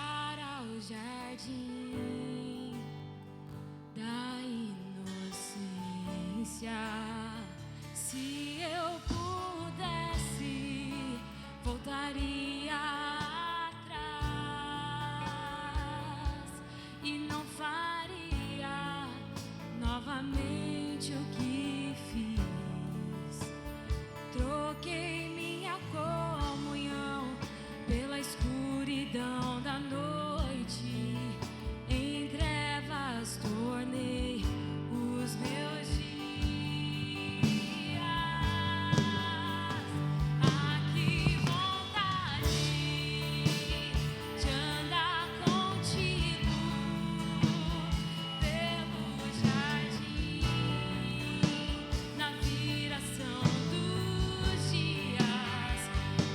voltar ao jardim da inocência. Se eu pudesse, voltaria atrás e não faria novamente o que fiz. Troquei minha comunhão pela escuridão da noite, em trevas tornei os meus dias. Ah, que vontade de andar contigo pelo jardim, na viração dos dias,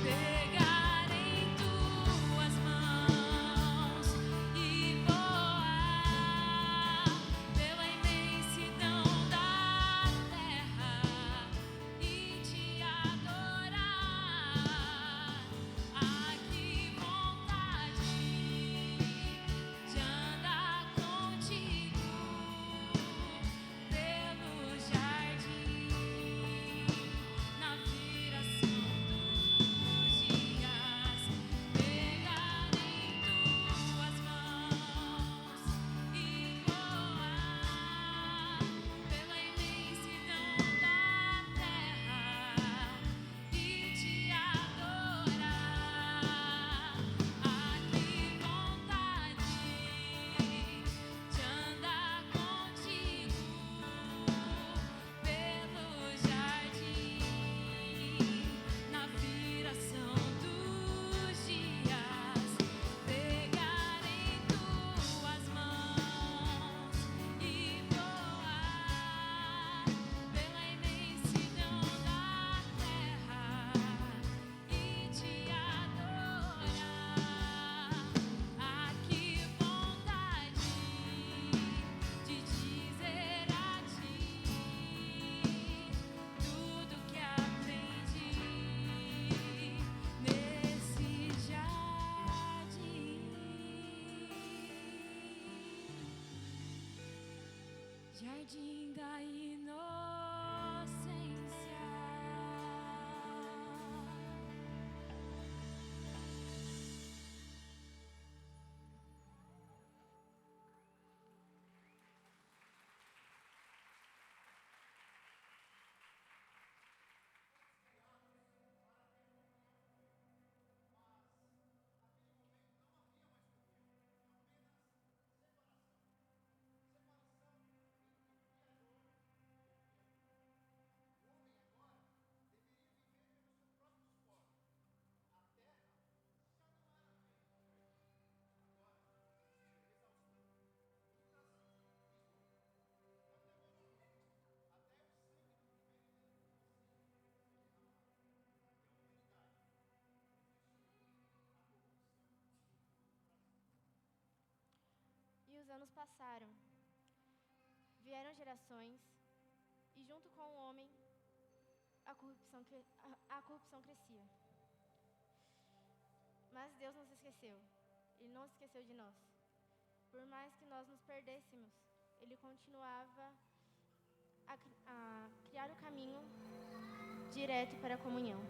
pegar em tuas mãos e voar pela imensidão da terra e te adorar. Ah, que vontade de andar contigo pelo jardim, na viração dos dias, pegar em tuas mãos e voar pela imensidão da terra e te adorar. Ah, que vontade de andar contigo pelo jardim, na viração dos dias, pegar em tuas mãos e voar pela imensidão da terra e te adorar. Ah, que vontade de dizer a ti tudo que aprendi nesse jardim, jardim da inocência. E os anos passaram. Vieram gerações, e junto com o homem, a corrupção crescia. Mas Deus não se esqueceu. Ele não se esqueceu de nós. Por mais que nós nos perdêssemos, Ele continuava a criar o caminho direto para a comunhão.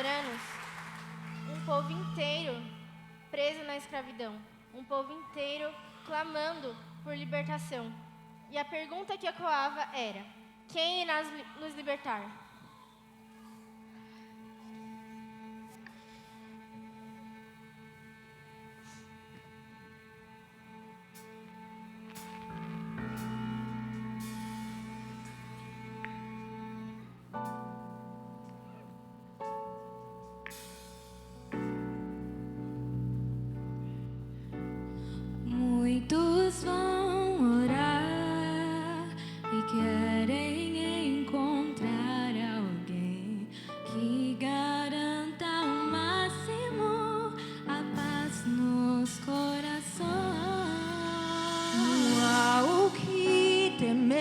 por anos, um povo inteiro preso na escravidão, um povo inteiro clamando por libertação. E a pergunta que ecoava era: quem irá nos libertar? Muitos vão orar e querem encontrar alguém que garanta ao máximo a paz nos corações. Não há o que temer,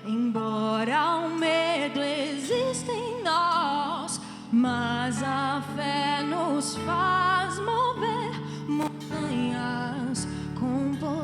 embora o medo exista em nós, mas a fé nos faz mover montanhas com poder.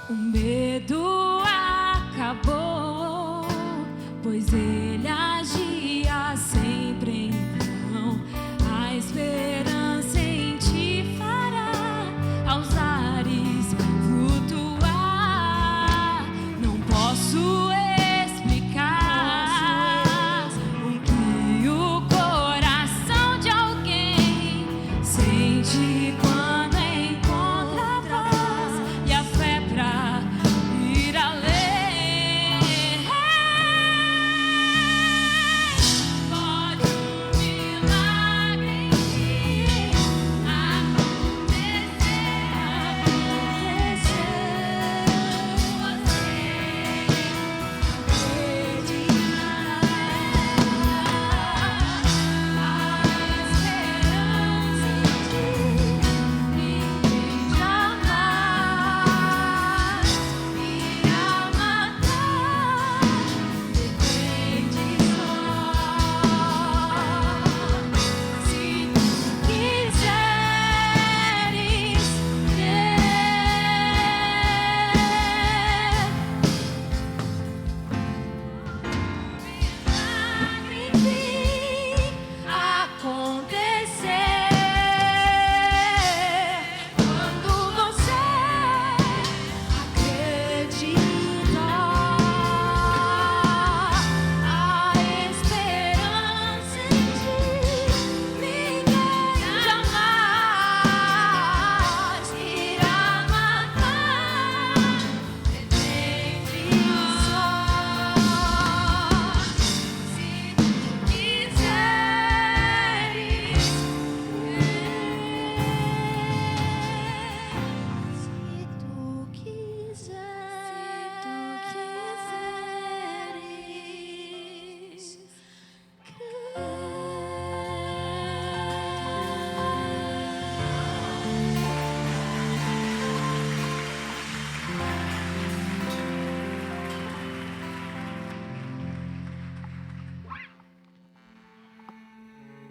O medo acabou, pois ele agia sempre em vão. A esperança em ti fará aos ares flutuar. Não posso explicar o que o coração de alguém sente quando encontra a paz e a fé pra ir além. Pode um milagre em ti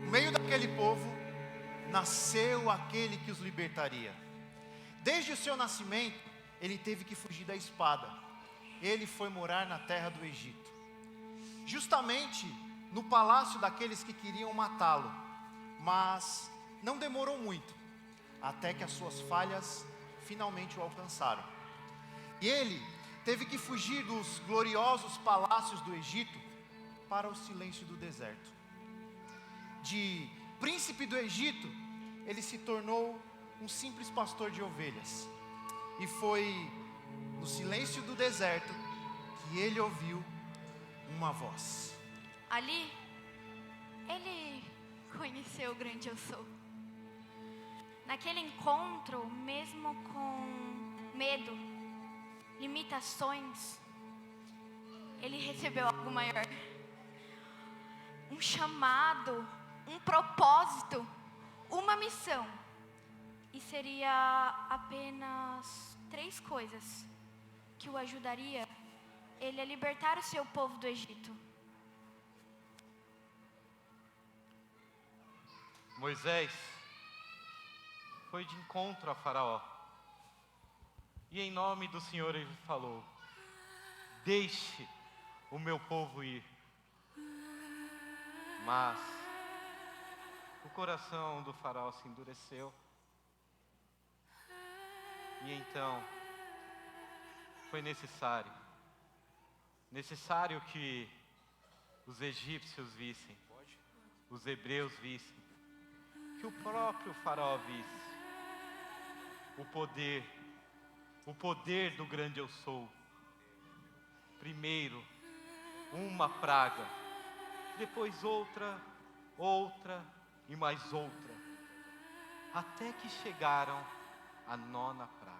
No meio daquele povo, nasceu aquele que os libertaria. Desde o seu nascimento, ele teve que fugir da espada. Ele foi morar na terra do Egito, justamente no palácio daqueles que queriam matá-lo. Mas não demorou muito, até que as suas falhas finalmente o alcançaram. E ele teve que fugir dos gloriosos palácios do Egito para o silêncio do deserto. De príncipe do Egito, ele se tornou um simples pastor de ovelhas. E foi no silêncio do deserto que ele ouviu uma voz. Ali, ele conheceu o grande eu sou. Naquele encontro, mesmo com medo, limitações, ele recebeu algo maior. Um chamado, um propósito, uma missão. E seria apenas 3 coisas que o ajudaria ele a libertar o seu povo do Egito. Moisés foi de encontro a Faraó. E em nome do Senhor ele falou: deixe o meu povo ir. Mas o coração do Faraó se endureceu. E então foi necessário que os egípcios vissem, os hebreus vissem, que o próprio Faraó visse o poder do grande eu sou. Primeiro uma praga, depois outra e mais outra, até que chegaram à 9ª praga.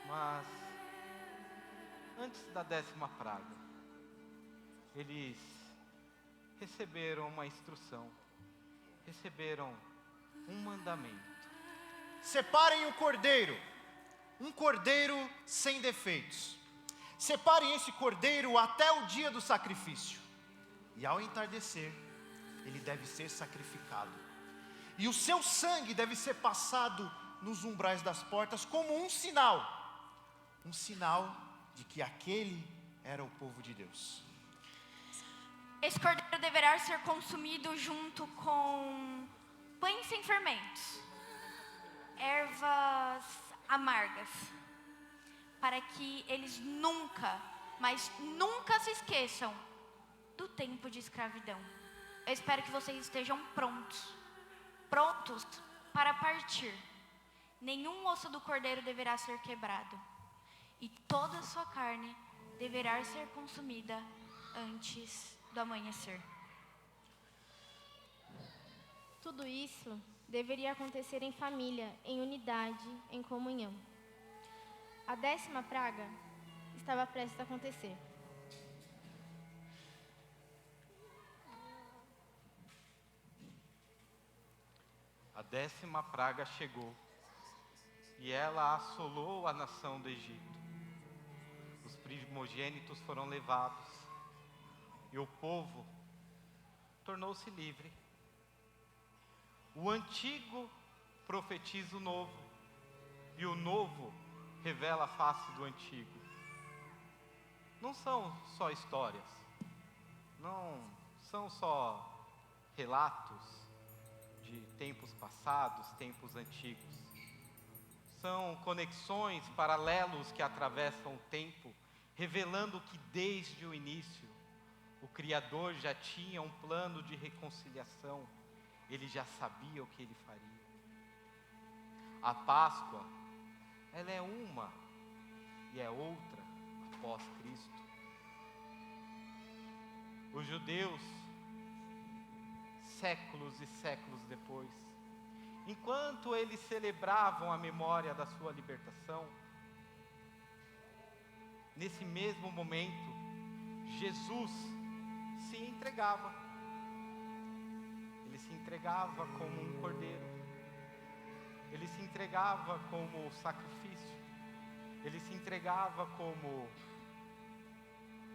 Mas antes da 10ª praga, eles receberam uma instrução, receberam um mandamento. Separem o cordeiro, um cordeiro sem defeitos. Separem esse cordeiro até o dia do sacrifício. E ao entardecer, ele deve ser sacrificado. E o seu sangue deve ser passado nos umbrais das portas como um sinal de que aquele era o povo de Deus. Esse cordeiro deverá ser consumido junto com pães sem fermentos, ervas amargas, para que eles nunca, mas nunca se esqueçam do tempo de escravidão. Eu espero que vocês estejam prontos para partir. Nenhum osso do cordeiro deverá ser quebrado, e toda a sua carne deverá ser consumida antes do amanhecer. Tudo isso deveria acontecer em família, em unidade, em comunhão. A 10ª praga estava prestes a acontecer. A 10ª praga chegou e ela assolou a nação do Egito. Os primogênitos foram levados e o povo tornou-se livre. O antigo profetiza o novo e o novo revela a face do antigo. Não são só histórias, não são só relatos de tempos passados, tempos antigos. São conexões, paralelos que atravessam o tempo, revelando que desde o início o Criador já tinha um plano de reconciliação. Ele já sabia o que ele faria. A Páscoa, ela é uma e é outra após Cristo. Os judeus, séculos e séculos depois, enquanto eles celebravam a memória da sua libertação, nesse mesmo momento, Jesus se entregava. Ele se entregava como um cordeiro. Ele se entregava como sacrifício. Ele se entregava como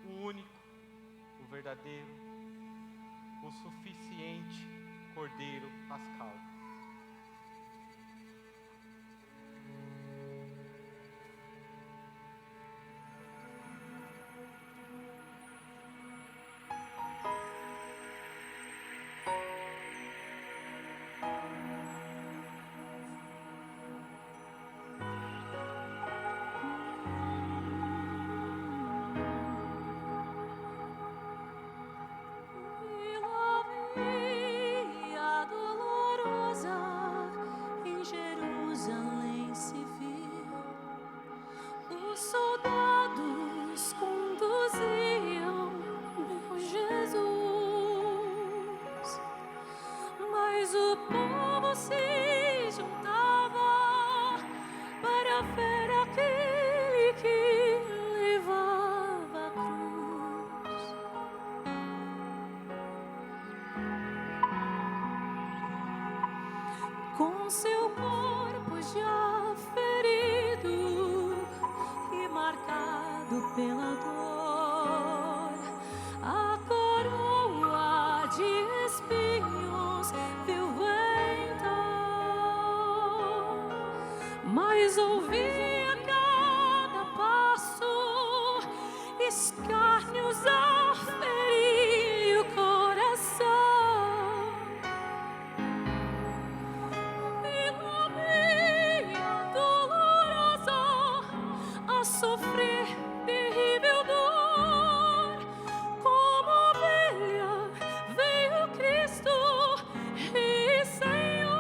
o único, o verdadeiro, o suficiente cordeiro pascal. Via dolorosa diziam: meu Jesus. Mas o povo se juntava para ver aquele que levava a cruz. Com seu corpo já ferido e marcado pela dor, a coroa de espinhos viu então, mas ouvia cada passo escárnios a ferir o coração. Pela via dolorosa a sofrer terrível dor, como ovelha veio Cristo e Senhor.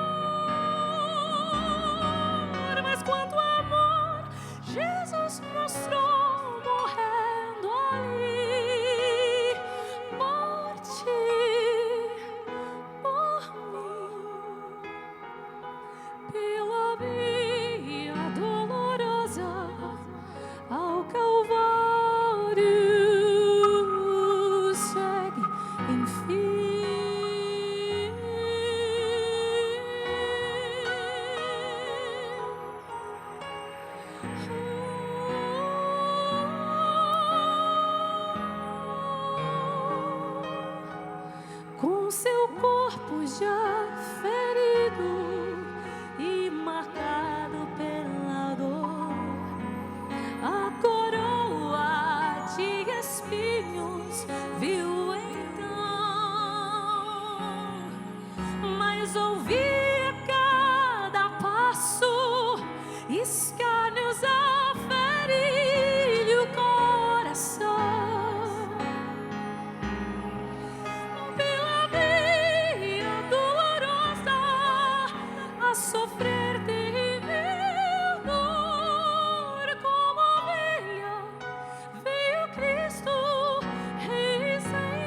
Mas quanto amor Jesus mostrou morrendo ali por ti, por mim. Pela via dolorosa ao Calvário segue, enfim. Com seu corpo já ferido e marcado pela dor, a coroa de espinhos viu então, mas ouvia cada passo escárnios a ferir-lhe o coração. Pela via dolorosa a sofrer terrível dor, como ovelha veio Cristo, Rei e Senhor.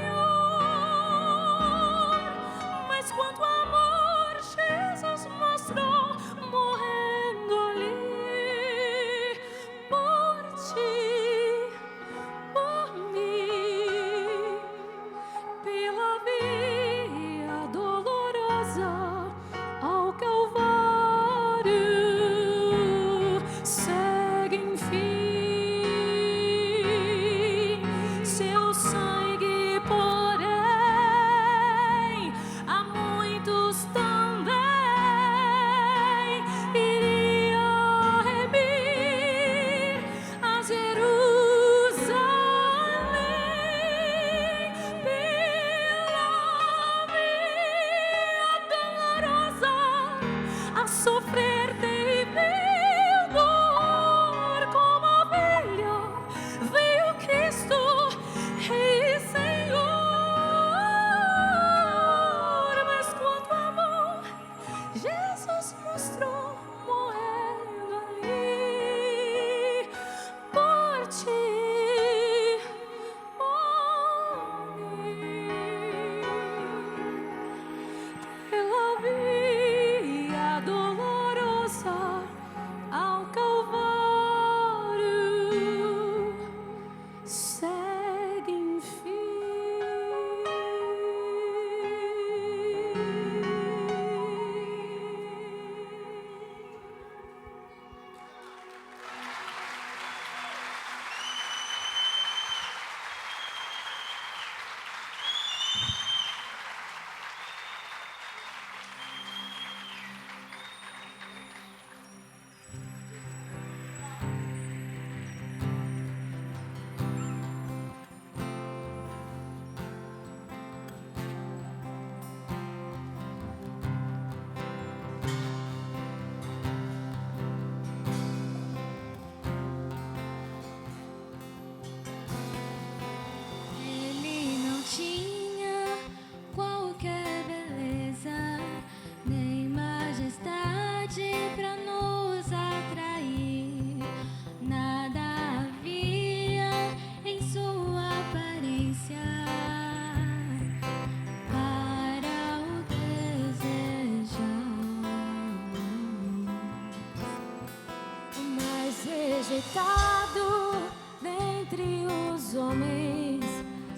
rejeitado dentre os homens,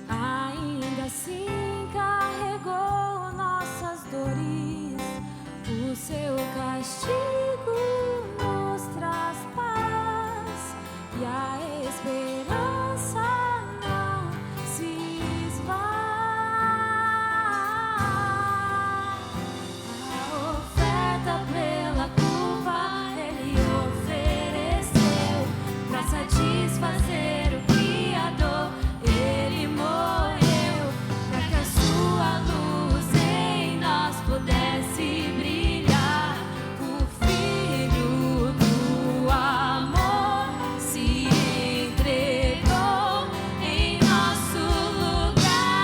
ainda assim carregou nossas dores. O seu castigo nos traz paz e a esperança não se esvai. A oferta pela culpa ele ofereceu pra satisfazer o Criador. Ele morreu pra que a sua luz em nós pudesse brilhar. O Filho do amor se entregou em nosso lugar.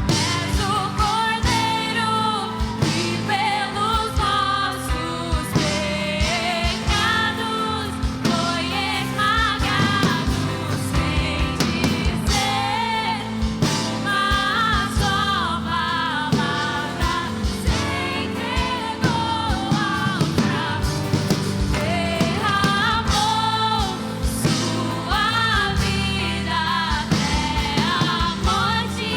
És o Cordeiro que pelos nossos pecados foi esmagado, sem dizer uma só palavra, se entregou ao fraco, derramou sua vida até a morte,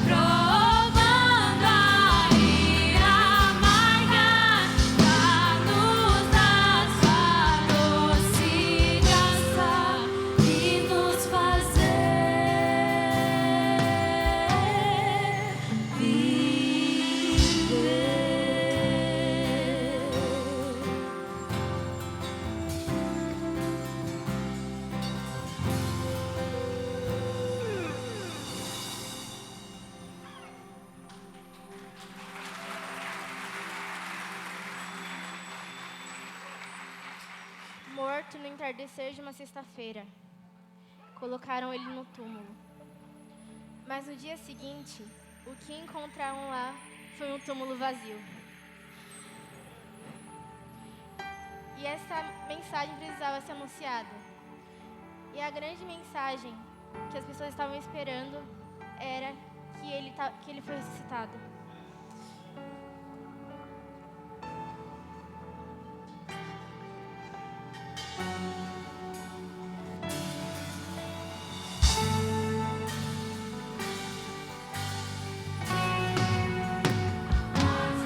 provando a ira amarga pra nos dar sua doce graça e nos fazer viver. Morto no entardecer de uma sexta-feira, colocaram ele no túmulo. Mas no dia seguinte, o que encontraram lá foi um túmulo vazio. E essa mensagem precisava ser anunciada. E a grande mensagem que as pessoas estavam esperando era que ele foi ressuscitado. Nós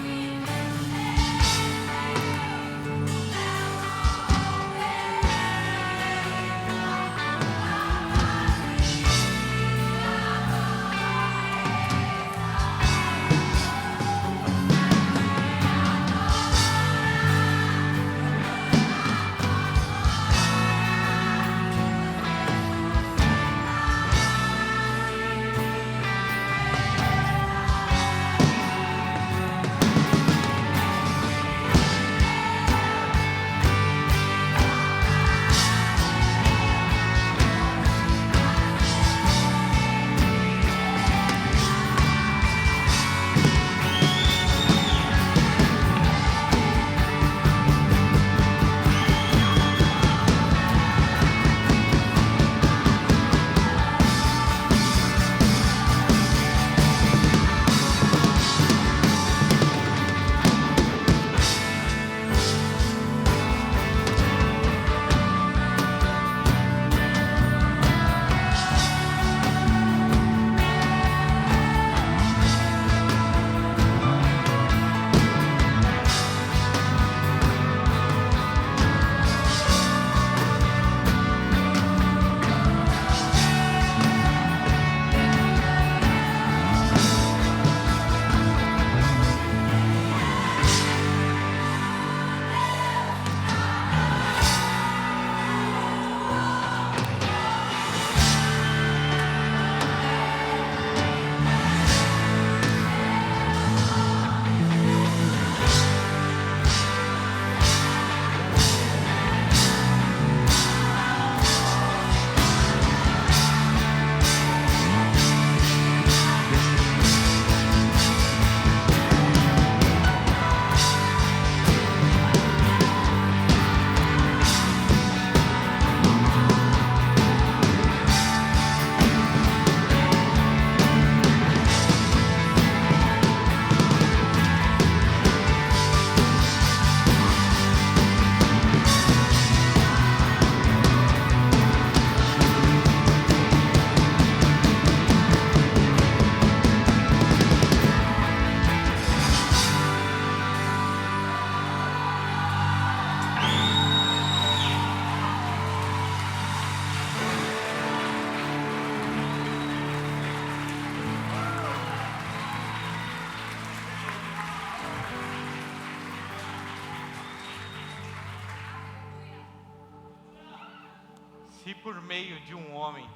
Se por meio de um homem,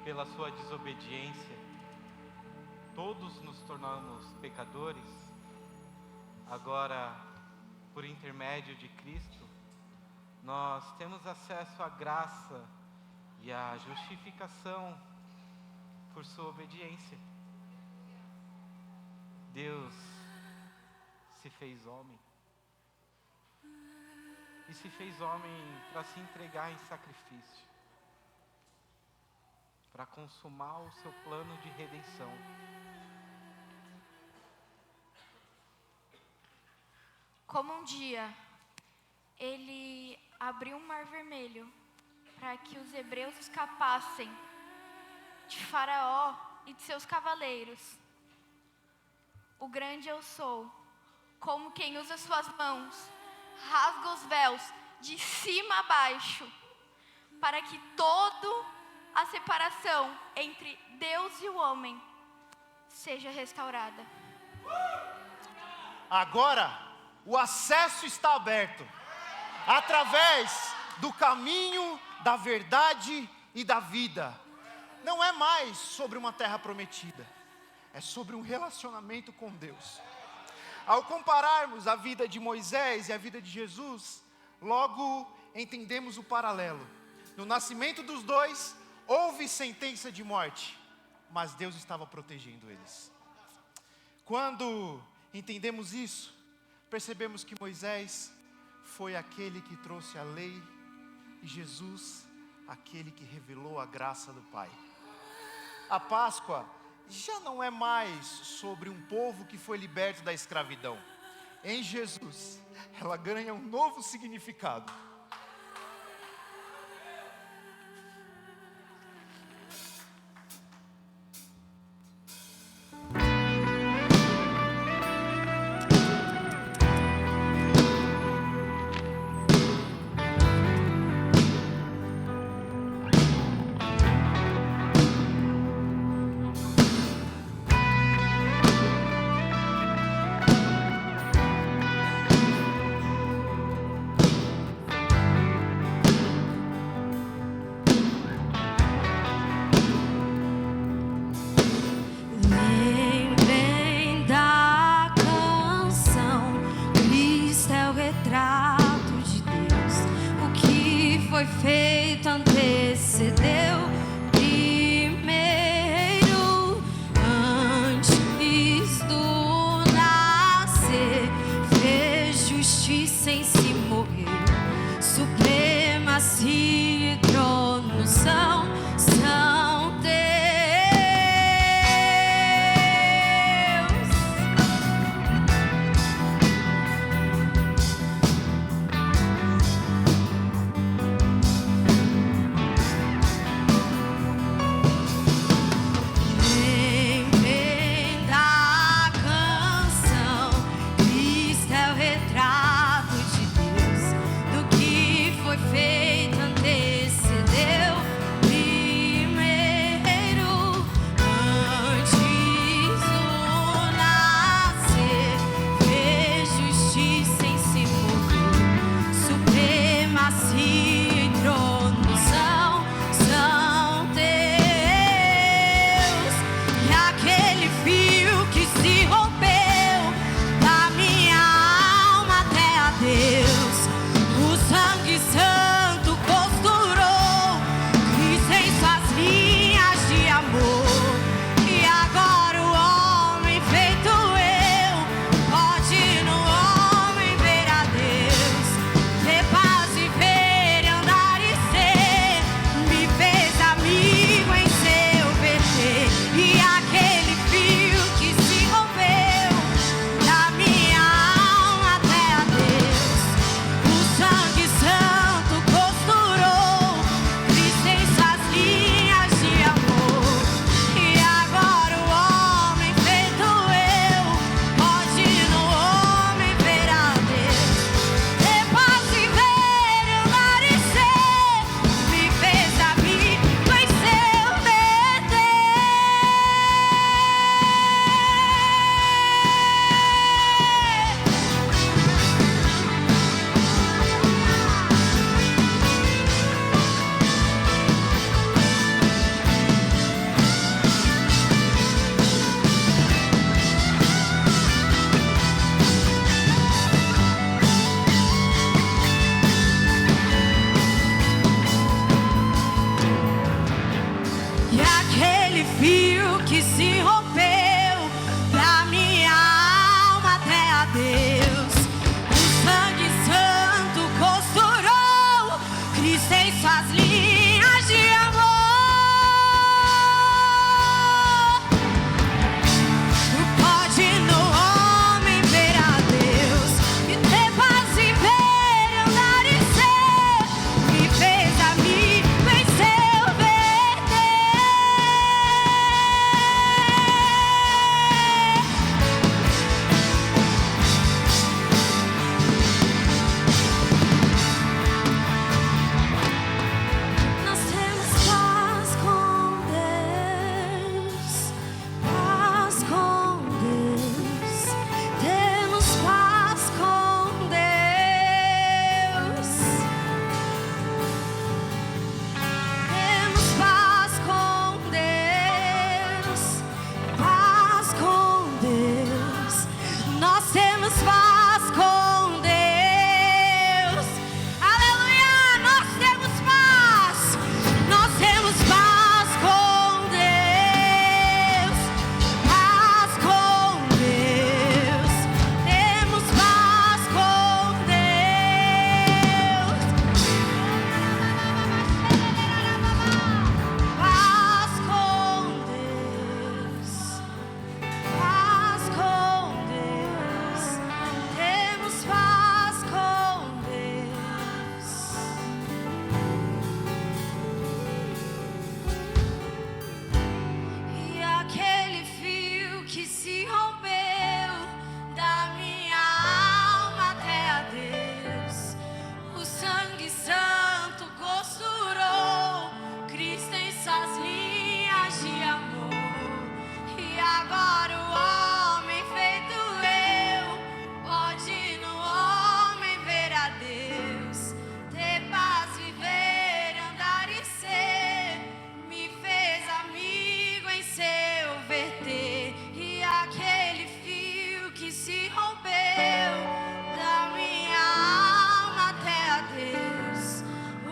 pela sua desobediência, todos nos tornamos pecadores, agora, por intermédio de Cristo, nós temos acesso à graça e à justificação por sua obediência. Deus se fez homem. E se fez homem para se entregar em sacrifício, para consumar o seu plano de redenção. Como um dia ele abriu um mar vermelho para que os hebreus escapassem de Faraó e de seus cavaleiros, o grande eu sou, como quem usa suas mãos, rasga os véus de cima a baixo, para que toda a separação entre Deus e o homem seja restaurada. Agora, o acesso está aberto, através do caminho da verdade e da vida. Não é mais sobre uma terra prometida, é sobre um relacionamento com Deus. Ao compararmos a vida de Moisés e a vida de Jesus, logo entendemos o paralelo. No nascimento dos dois, houve sentença de morte, mas Deus estava protegendo eles. Quando entendemos isso, percebemos que Moisés foi aquele que trouxe a lei e Jesus, aquele que revelou a graça do Pai. A Páscoa já não é mais sobre um povo que foi liberto da escravidão. Em Jesus, ela ganha um novo significado. Lembrem da canção, Cristo é o retrato de Deus. O que foi feito antecedeu primeiro, antes do nascer, fez justiça em si morrer. Supremacia e trono são Deus. Lembrem da canção, Cristo é o retrato de Deus. Do que foi feito antecedeu primeiro. Cristem suas linhas de amor. Pode no homem ver a Deus e ter paz, viver, andar e ser. Me fez a mim, venceu, nós temos paz com Deus, paz com Deus, temos paz com Deus, temos paz com Deus, paz com Deus, nós temos paz com Deus, aleluia, nós temos paz com Deus, paz com Deus, temos paz com Deus, paz com Deus, paz com Deus, temos paz com Deus. E aquele fio que se rompeu da minha alma até a Deus, o sangue santo costurou Cristo em suas linhas de amor. E agora o homem feito eu pode no homem ver a Deus, ter paz, viver, andar e ser. Me fez amigo em seu verter. E aquele fio que se rompeu da minha alma até a Deus,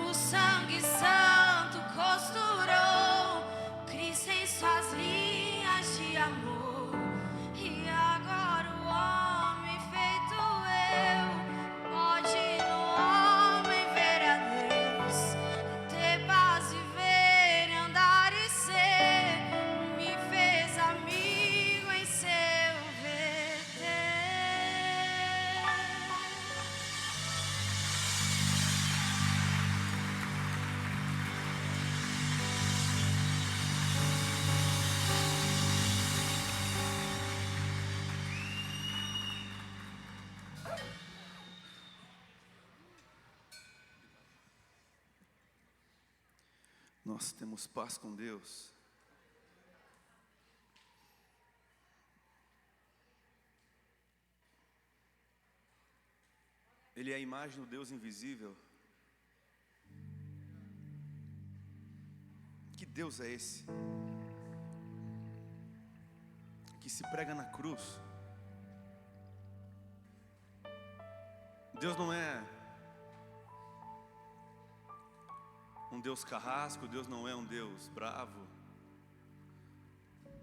o sangue santo costurou Cristo em suas linhas de amor. E agora o homem feito eu pode no homem ver a Deus, ter paz, viver, andar e ser. Me fez amigo em seu verter. Nós temos paz com Deus. Ele é a imagem do Deus invisível. Que Deus é esse? Que se prega na cruz. Deus não é um Deus carrasco, Deus não é um Deus bravo.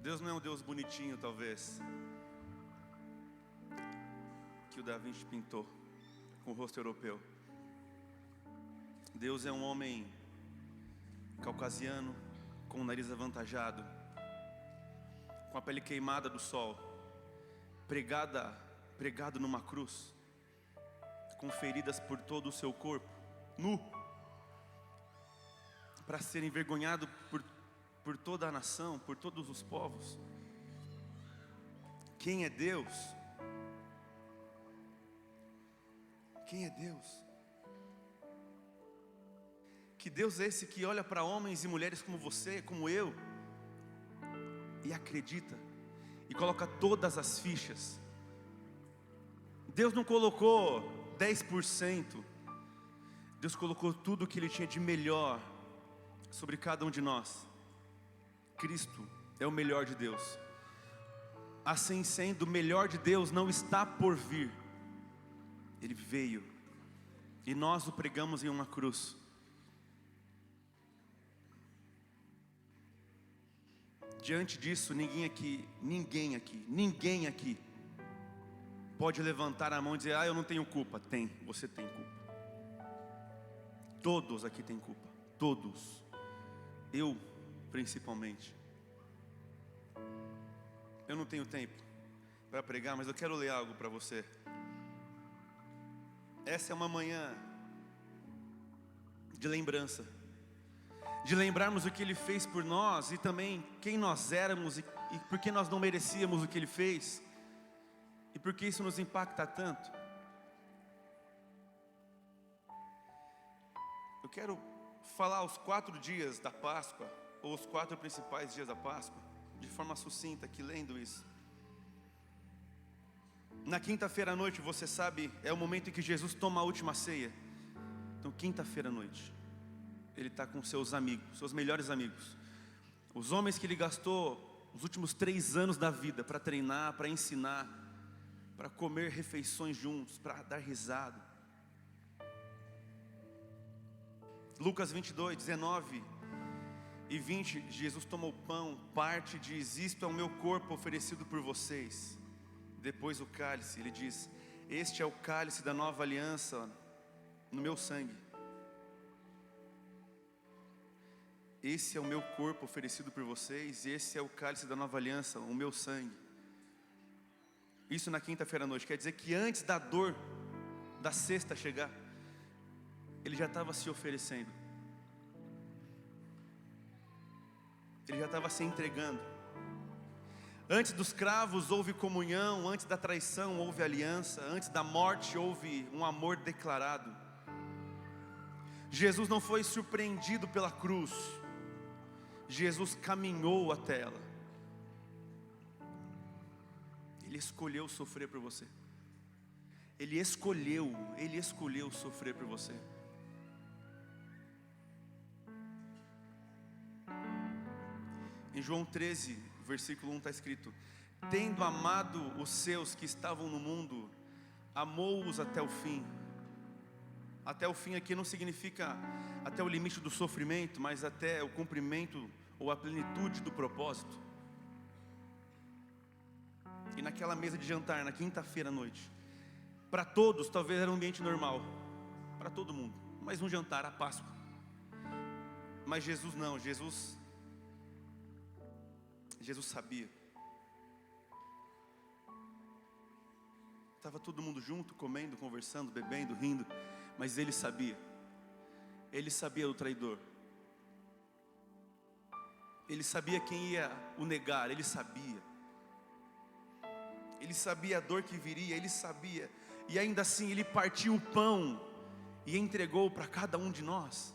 Deus não é um Deus bonitinho, talvez, que o Da Vinci pintou com o rosto europeu. Deus é um homem caucasiano, com o nariz avantajado, com a pele queimada do sol, pregado numa cruz, com feridas por todo o seu corpo, nu, para ser envergonhado por toda a nação, por todos os povos. Quem é Deus? Quem é Deus? Que Deus é esse que olha para homens e mulheres como você, como eu, e acredita, e coloca todas as fichas. Deus não colocou 10%, Deus colocou tudo o que Ele tinha de melhor sobre cada um de nós. Cristo é o melhor de Deus. Assim sendo, o melhor de Deus não está por vir. Ele veio e nós o pregamos em uma cruz. Diante disso, ninguém aqui pode levantar a mão e dizer: ah, eu não tenho culpa. Você tem culpa. Todos aqui têm culpa, todos. Eu, principalmente. Eu não tenho tempo para pregar, mas eu quero ler algo para você. Essa é uma manhã de lembrança, de lembrarmos o que Ele fez por nós e também quem nós éramos e por que nós não merecíamos o que Ele fez e por que isso nos impacta tanto. Eu quero falar os 4 dias da Páscoa, ou os 4 principais dias da Páscoa, de forma sucinta, aqui lendo isso. Na quinta-feira à noite, você sabe, é o momento em que Jesus toma a última ceia. Então, quinta-feira à noite, Ele está com seus amigos, seus melhores amigos, os homens que Ele gastou os últimos 3 anos da vida para treinar, para ensinar, para comer refeições juntos, para dar risada. Lucas 22, 19 e 20, Jesus toma o pão, parte e diz: isto é o meu corpo oferecido por vocês. Depois o cálice, Ele diz: este é o cálice da nova aliança no meu sangue. Esse é o meu corpo oferecido por vocês, esse é o cálice da nova aliança, o meu sangue. Isso na quinta-feira à noite, quer dizer que antes da dor da sexta chegar, Ele já estava se oferecendo, Ele já estava se entregando. Antes dos cravos houve comunhão, antes da traição houve aliança, antes da morte houve um amor declarado. Jesus não foi surpreendido pela cruz, Jesus caminhou até ela. Ele escolheu sofrer por você. Ele escolheu sofrer por você. Em João 13, versículo 1 está escrito: tendo amado os seus que estavam no mundo, amou-os até o fim. Até o fim aqui não significa até o limite do sofrimento, mas até o cumprimento ou a plenitude do propósito. E naquela mesa de jantar, na quinta-feira à noite, para todos talvez era um ambiente normal, para todo mundo, mas um jantar, a Páscoa. Mas Jesus não, Jesus sabia. Estava todo mundo junto, comendo, conversando, bebendo, rindo, mas Ele sabia. Ele sabia do traidor. Ele sabia quem ia o negar, Ele sabia. Ele sabia a dor que viria, Ele sabia. E ainda assim Ele partiu o pão e entregou para cada um de nós.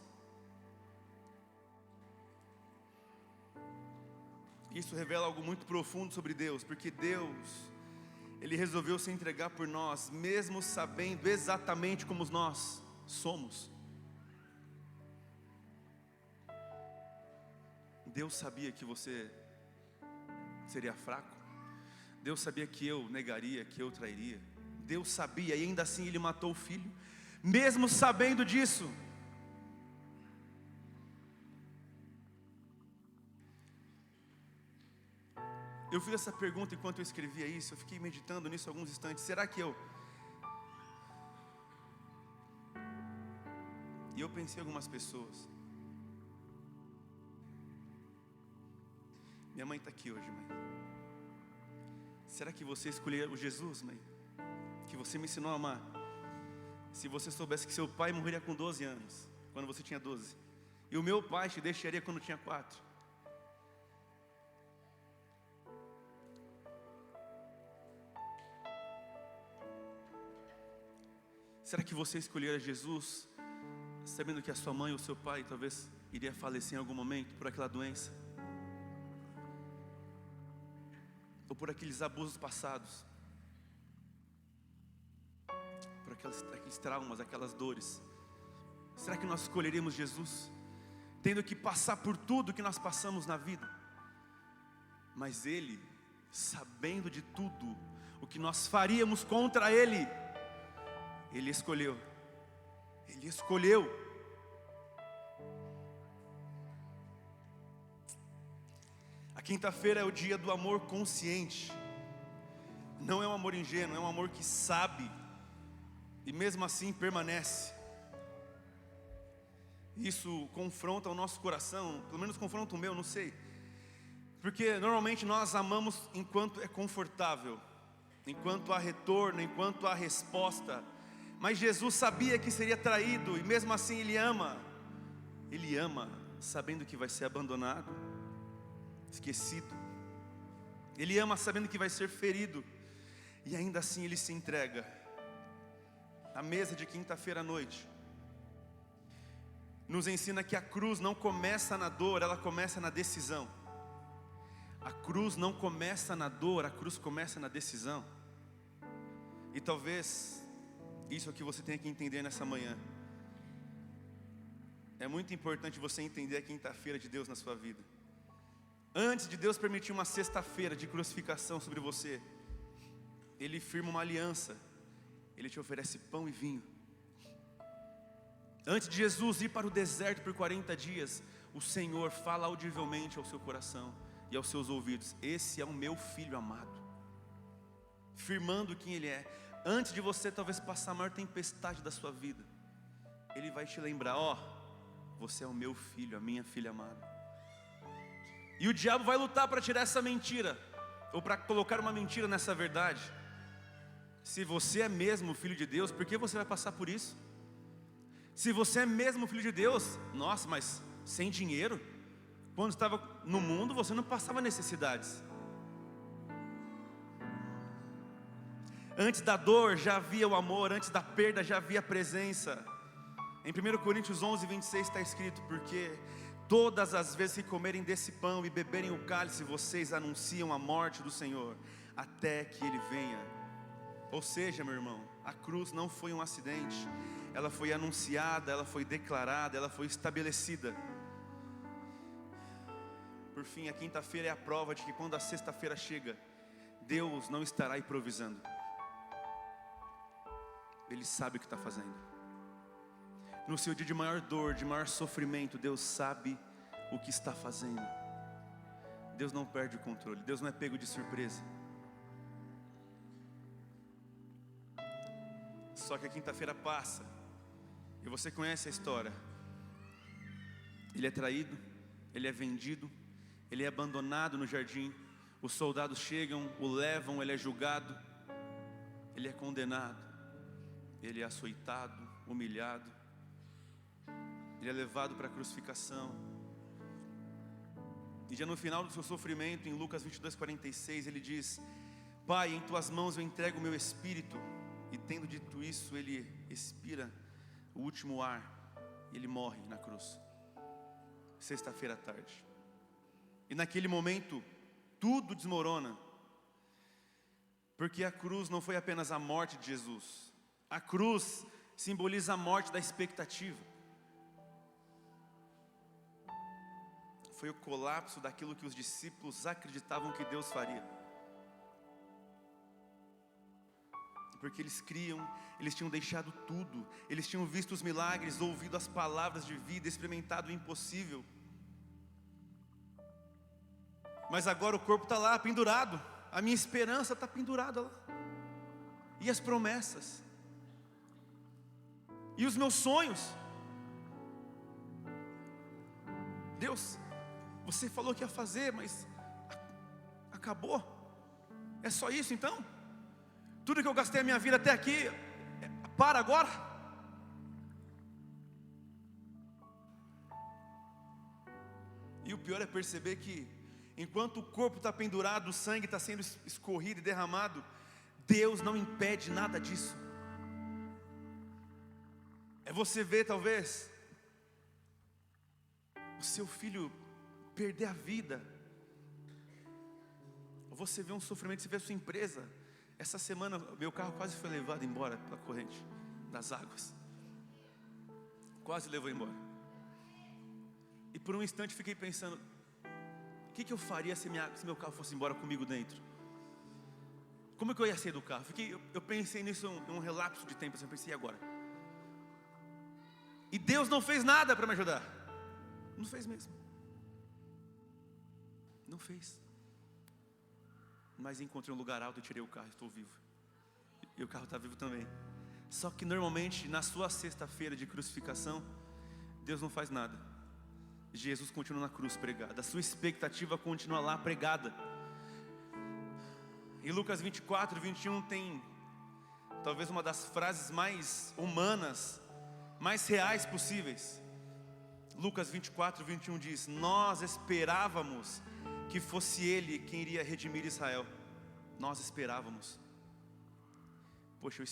Isso revela algo muito profundo sobre Deus, porque Deus, Ele resolveu se entregar por nós, mesmo sabendo exatamente como nós somos. Deus sabia que você seria fraco. Deus sabia que eu negaria, que eu trairia. Deus sabia, e ainda assim Ele matou o Filho, mesmo sabendo disso. Eu fiz essa pergunta enquanto eu escrevia isso. Eu fiquei meditando nisso alguns instantes. Será que eu... E eu pensei em algumas pessoas. Minha mãe está aqui hoje, mãe. Será que você escolheu o Jesus, mãe? Que você me ensinou a amar. Se você soubesse que seu pai morreria com 12 anos, quando você tinha 12, e o meu pai te deixaria quando tinha 4. Será que você escolheria Jesus, sabendo que a sua mãe ou seu pai talvez iria falecer em algum momento por aquela doença? Ou por aqueles abusos passados? Por aqueles traumas, aquelas dores? Será que nós escolheríamos Jesus, tendo que passar por tudo que nós passamos na vida? Mas Ele, sabendo de tudo o que nós faríamos contra Ele, Ele escolheu. Ele escolheu. A quinta-feira é o dia do amor consciente. Não é um amor ingênuo, é um amor que sabe e mesmo assim permanece. isso confronta o nosso coração, pelo menos confronta o meu, não sei. Porque normalmente nós amamos enquanto é confortável, enquanto há retorno, enquanto há resposta. Mas Jesus sabia que seria traído, e mesmo assim Ele ama. Ele ama sabendo que vai ser abandonado, esquecido. Ele ama sabendo que vai ser ferido, e ainda assim Ele se entrega. A mesa de quinta-feira à noite nos ensina que a cruz não começa na dor, ela começa na decisão. A cruz não começa na dor, a cruz começa na decisão. E talvez isso é o que você tenha que entender nessa manhã. É muito importante você entender a quinta-feira de Deus na sua vida. Antes de Deus permitir uma sexta-feira de crucificação sobre você, Ele firma uma aliança. Ele te oferece pão e vinho. Antes de Jesus ir para o deserto por 40 dias, o Senhor fala audivelmente ao seu coração e aos seus ouvidos: esse é o meu filho amado. Firmando quem Ele é. Antes de você talvez passar a maior tempestade da sua vida, Ele vai te lembrar: ó, você é o meu filho, a minha filha amada. E o diabo vai lutar para tirar essa mentira, ou para colocar uma mentira nessa verdade. Se você é mesmo filho de Deus, por que você vai passar por isso? Se você é mesmo filho de Deus, nossa, mas sem dinheiro? Quando estava no mundo, você não passava necessidades. Antes da dor já havia o amor, antes da perda já havia a presença. Em 1 Coríntios 11, 26 está escrito: porque todas as vezes que comerem desse pão e beberem o cálice, vocês anunciam a morte do Senhor, até que Ele venha. Ou seja, meu irmão, a cruz não foi um acidente. Ela foi anunciada, ela foi declarada, ela foi estabelecida. Por fim, a quinta-feira é a prova de que quando a sexta-feira chega, Deus não estará improvisando. Ele sabe o que está fazendo. No seu dia de maior dor, de maior sofrimento, Deus sabe o que está fazendo. Deus não perde o controle, Deus não é pego de surpresa. Só que a quinta-feira passa, e você conhece a história. Ele é traído, ele é vendido, ele é abandonado no jardim. Os soldados chegam, o levam, ele é julgado, ele é condenado, ele é açoitado, humilhado, ele é levado para a crucificação. E já no final do seu sofrimento, em Lucas 22:46, ele diz: Pai, em tuas mãos eu entrego o meu espírito. E tendo dito isso, ele expira o último ar, e ele morre na cruz. Sexta-feira à tarde. E naquele momento, tudo desmorona. Porque a cruz não foi apenas a morte de Jesus. A cruz simboliza a morte da expectativa. Foi o colapso daquilo que os discípulos acreditavam que Deus faria. Porque eles criam, eles tinham deixado tudo, eles tinham visto os milagres, ouvido as palavras de vida, experimentado o impossível. Mas agora o corpo está lá, pendurado, a minha esperança está pendurada lá. E as promessas? E os meus sonhos? Deus, você falou que ia fazer, mas acabou? É só isso então? Tudo que eu gastei a minha vida até aqui, para agora? E o pior é perceber que, enquanto o corpo está pendurado, o sangue está sendo escorrido e derramado, Deus não impede nada disso. É você ver talvez o seu filho perder a vida, ou você vê um sofrimento, você vê a sua empresa. Essa semana meu carro quase foi levado embora pela corrente das águas. Quase levou embora. E por um instante fiquei pensando: o que eu faria se meu carro fosse embora comigo dentro? Como é que eu ia sair do carro? Eu pensei nisso em um relapso de tempo. Eu pensei: e agora? E Deus não fez nada para me ajudar. Não fez mesmo. Não fez. Mas encontrei um lugar alto e tirei o carro, estou vivo. E o carro está vivo também. Só que normalmente na sua sexta-feira de crucificação, Deus não faz nada. Jesus continua na cruz pregada. A sua expectativa continua lá pregada. Em Lucas 24, 21 tem talvez uma das frases mais humanas, mais reais possíveis. Lucas 24, 21 diz: nós esperávamos que fosse Ele quem iria redimir Israel. Nós esperávamos. Poxa,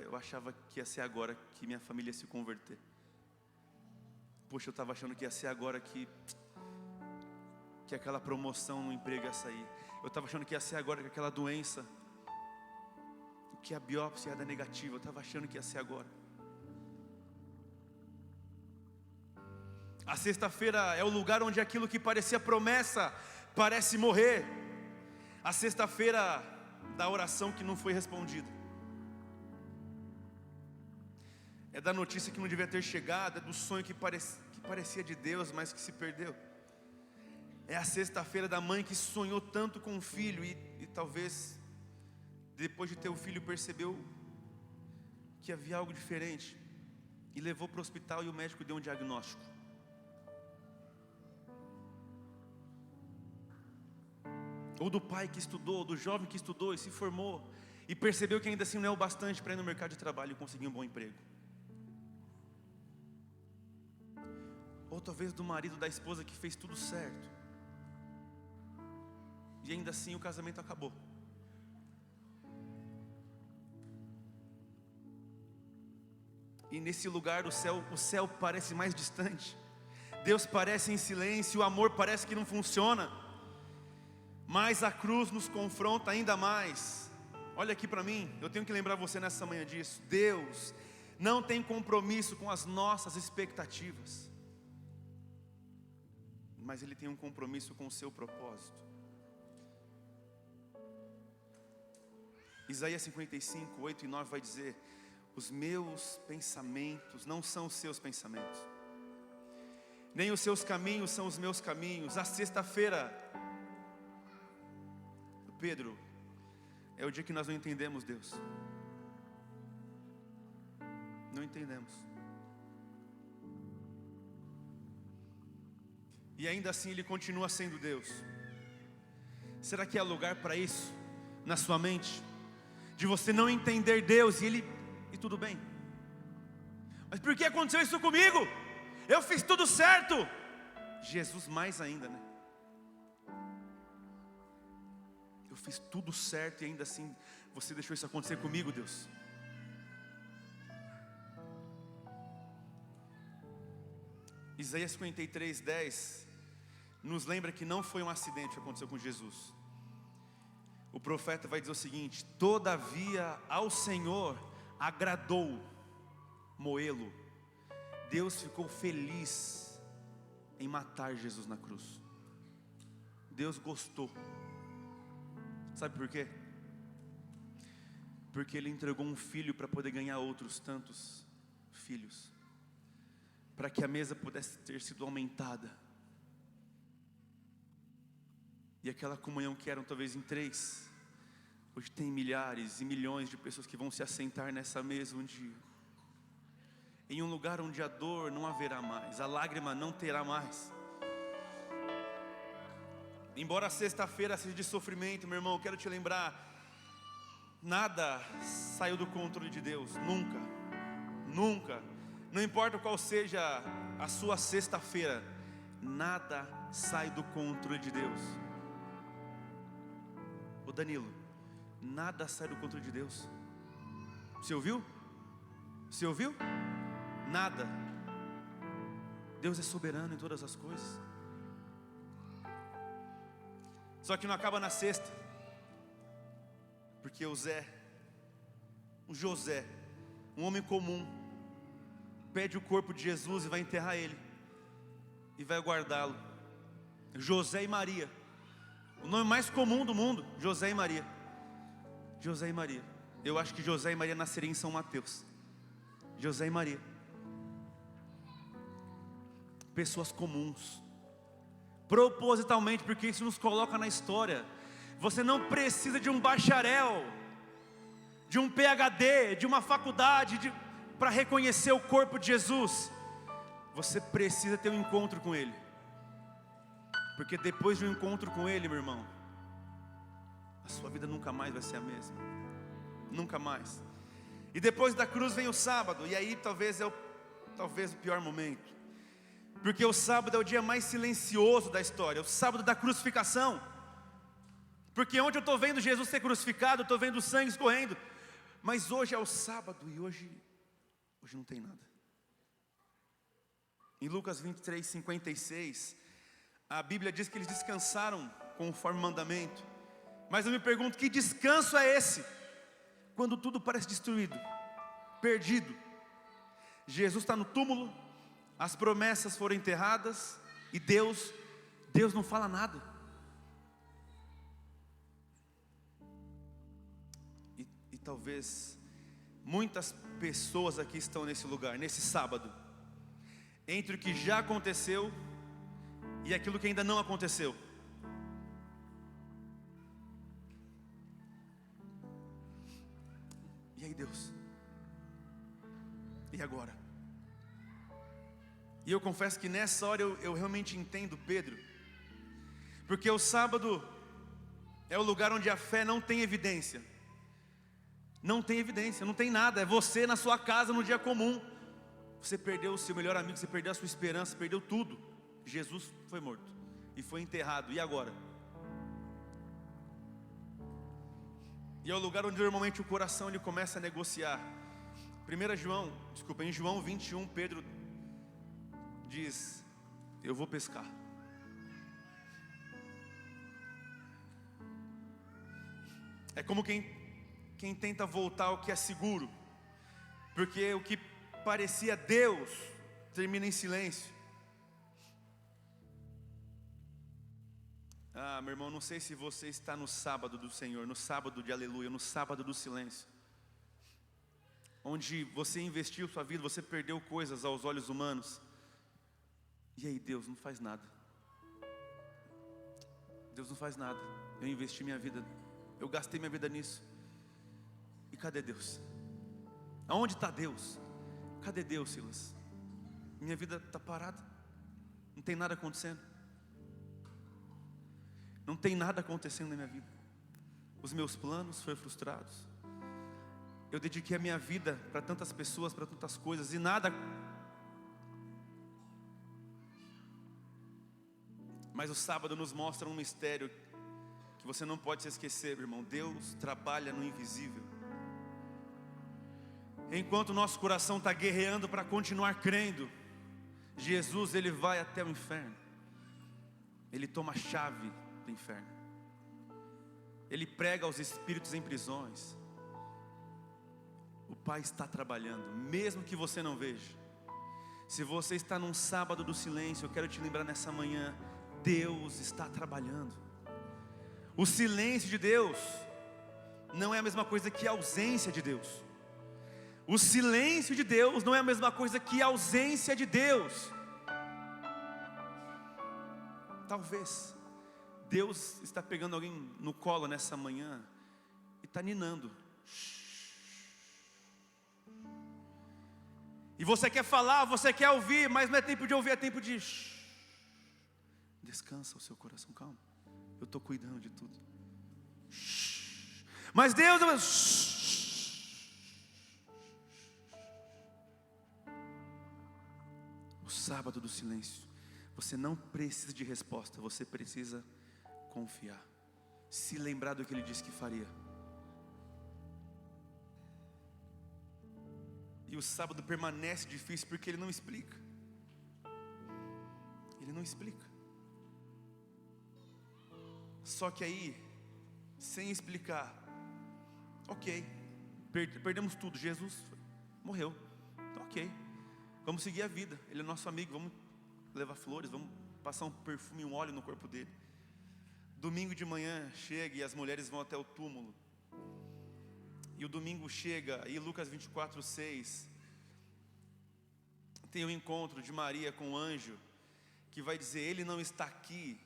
eu achava que ia ser agora que minha família ia se converter. Poxa, eu estava achando que ia ser agora que aquela promoção no emprego ia sair. Eu estava achando que ia ser agora que aquela doença, que a biópsia ia dar negativa. Eu estava achando que ia ser agora. A sexta-feira é o lugar onde aquilo que parecia promessa parece morrer. A sexta-feira da oração que não foi respondida. É da notícia que não devia ter chegado. É do sonho que parecia de Deus, mas que se perdeu. É a sexta-feira da mãe que sonhou tanto com o filho e talvez depois de ter o filho percebeu que havia algo diferente e levou para o hospital e o médico deu um diagnóstico. Ou do pai que estudou, do jovem que estudou e se formou e percebeu que ainda assim não é o bastante para ir no mercado de trabalho e conseguir um bom emprego. Ou talvez do marido, da esposa que fez tudo certo e ainda assim o casamento acabou. E nesse lugar o céu parece mais distante. Deus parece em silêncio, o amor parece que não funciona. Mas a cruz nos confronta ainda mais. Olha aqui para mim, eu tenho que lembrar você nessa manhã disso. Deus não tem compromisso com as nossas expectativas, mas Ele tem um compromisso com o seu propósito. Isaías 55, 8 e 9 vai dizer: os meus pensamentos não são os seus pensamentos, nem os seus caminhos são os meus caminhos. A sexta-feira, Pedro, é o dia que nós não entendemos Deus. Não entendemos. E ainda assim Ele continua sendo Deus. Será que há lugar para isso na sua mente? De você não entender Deus e tudo bem. Mas por que aconteceu isso comigo? Eu fiz tudo certo. Jesus mais ainda, né? Eu fiz tudo certo e ainda assim você deixou isso acontecer comigo, Deus. Isaías 53, 10 nos lembra que não foi um acidente que aconteceu com Jesus. O profeta vai dizer o seguinte: todavia ao Senhor agradou moê-lo. Deus ficou feliz em matar Jesus na cruz. Deus gostou. Sabe por quê? Porque Ele entregou um filho para poder ganhar outros tantos filhos, para que a mesa pudesse ter sido aumentada. E aquela comunhão que eram talvez em 3, hoje tem milhares e milhões de pessoas que vão se assentar nessa mesa um dia, em um lugar onde a dor não haverá mais, a lágrima não terá mais. Embora a sexta-feira seja de sofrimento, meu irmão, eu quero te lembrar: nada saiu do controle de Deus, nunca, nunca. Não importa qual seja a sua sexta-feira, nada sai do controle de Deus. Ô Danilo, nada sai do controle de Deus. Você ouviu? Você ouviu? Nada. Deus é soberano em todas as coisas. Só que não acaba na sexta, porque o José, um homem comum, pede o corpo de Jesus e vai enterrar ele, e vai guardá-lo. José e Maria, o nome mais comum do mundo, José e Maria. José e Maria. Eu acho que José e Maria nasceriam em São Mateus. José e Maria, pessoas comuns, propositalmente, porque isso nos coloca na história. Você não precisa de um bacharel, de um PhD, de uma faculdade para reconhecer o corpo de Jesus. você precisa ter um encontro com Ele. Porque depois de um encontro com Ele, meu irmão, a sua vida nunca mais vai ser a mesma. Nunca mais. E depois da cruz vem o sábado. E aí talvez o pior momento. Porque o sábado é o dia mais silencioso da história. O sábado da crucificação. Porque onde eu estou vendo Jesus ser crucificado, eu estou vendo o sangue escorrendo. Mas hoje é o sábado e hoje não tem nada. Em Lucas 23, 56, a Bíblia diz que eles descansaram conforme o mandamento. Mas eu me pergunto, que descanso é esse? Quando tudo parece destruído, perdido. Jesus está no túmulo, as promessas foram enterradas, e Deus não fala nada. E talvez muitas pessoas aqui estão nesse lugar, nesse sábado, entre o que já aconteceu e aquilo que ainda não aconteceu. E aí, Deus? E agora? E eu confesso que nessa hora eu realmente entendo Pedro, porque o sábado é o lugar onde a fé não tem evidência. Não tem evidência, não tem nada. É você na sua casa no dia comum. Você perdeu o seu melhor amigo, você perdeu a sua esperança, perdeu tudo. Jesus foi morto e foi enterrado. E agora? E é o lugar onde normalmente o coração ele começa a negociar. Em João 21, Pedro diz: eu vou pescar. É como quem tenta voltar ao que é seguro, porque o que parecia Deus termina em silêncio. Meu irmão, não sei se você está no sábado do Senhor, no sábado de aleluia, no sábado do silêncio, onde você investiu sua vida, você perdeu coisas aos olhos humanos. E aí Deus não faz nada. Deus não faz nada. Eu investi minha vida, eu gastei minha vida nisso. E cadê Deus? Aonde está Deus? Cadê Deus, Silas? Minha vida está parada. Não tem nada acontecendo. Não tem nada acontecendo na minha vida. Os meus planos foram frustrados. Eu dediquei a minha vida para tantas pessoas, para tantas coisas, e nada. Mas o sábado nos mostra um mistério que você não pode se esquecer, irmão. Deus trabalha no invisível. Enquanto o nosso coração está guerreando para continuar crendo, Jesus ele vai até o inferno. Ele toma a chave do inferno. Ele prega aos espíritos em prisões. O Pai está trabalhando, mesmo que você não veja. Se você está num sábado do silêncio, eu quero te lembrar nessa manhã, Deus está trabalhando. O silêncio de Deus não é a mesma coisa que a ausência de Deus. O silêncio de Deus não é a mesma coisa que a ausência de Deus. Talvez Deus está pegando alguém no colo nessa manhã e está ninando. E você quer falar, você quer ouvir, mas não é tempo de ouvir, é tempo de... Descansa o seu coração, calma. Eu estou cuidando de tudo. Mas Deus... O sábado do silêncio. Você não precisa de resposta, você precisa confiar. Se lembrar do que Ele disse que faria. E o sábado permanece difícil porque Ele não explica. Ele não explica. Só que aí, sem explicar, ok, perdemos tudo, Jesus morreu, então ok, vamos seguir a vida, Ele é nosso amigo, vamos levar flores, vamos passar um perfume, um óleo no corpo dele. Domingo de manhã chega e as mulheres vão até o túmulo. E o domingo chega e Lucas 24, 6 tem um encontro de Maria com o anjo que vai dizer: Ele não está aqui.